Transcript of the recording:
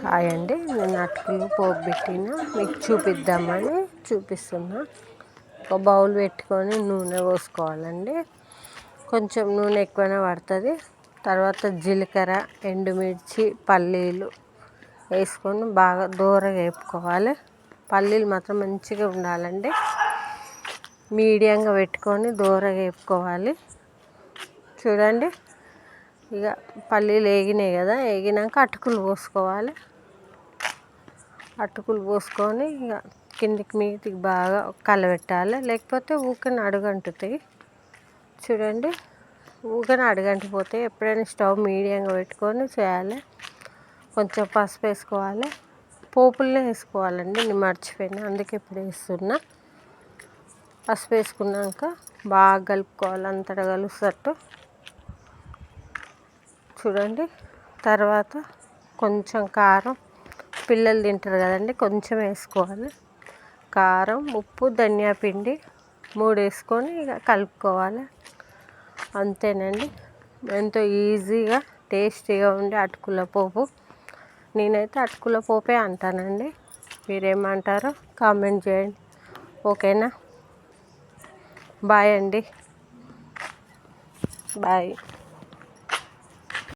Hi అండి, నేను అటుకులు పోపు పెట్టిన మీకు చూపిద్దామని చూపిస్తున్నా. ఒక బౌల్ పెట్టుకొని నూనె పోసుకోవాలండి. కొంచెం నూనె ఎక్కువనే పడుతుంది. తర్వాత జీలకర్ర, ఎండుమిర్చి, పల్లీలు వేసుకొని బాగా దోరగా వేపుకోవాలి. పల్లీలు మాత్రం మంచిగా ఉండాలండి. మీడియంగా పెట్టుకొని దోరగా వేపుకోవాలి. చూడండి, ఇక పల్లీలు వేగినాయి కదా, వేగినాక అటుకులు పోసుకోవాలి. అటుకులు పోసుకొని ఇక కిందికి మీదికి బాగా కలబెట్టాలి, లేకపోతే ఊకని అడుగంటుతాయి. చూడండి, ఊకని అడుగంటిపోతే ఎప్పుడైనా స్టవ్ మీడియంగా పెట్టుకొని చేయాలి. కొంచెం పసుపు వేసుకోవాలి. పోపులనే వేసుకోవాలండి, నేను మర్చిపోయినా, అందుకే ఇప్పుడు వేస్తున్నా. పసుపు వేసుకున్నాక బాగా కలుపుకోవాలి, అంతటా కలుసేటట్టు. చూడండి, తర్వాత కొంచెం కారం, పిల్లలు తింటారు కదండి, కొంచెం వేసుకోవాలి. కారం, ఉప్పు, ధనియా పిండి 3 వేసుకొని ఇక కలుపుకోవాలి. అంతేనండి, ఎంతో ఈజీగా టేస్టీగా ఉండే అటుకుల పోపు. నేనైతే అటుకుల పోపే అంటానండి, మీరేమంటారో కామెంట్ చేయండి. ఓకేనా? బాయ్ అండి, బాయ్.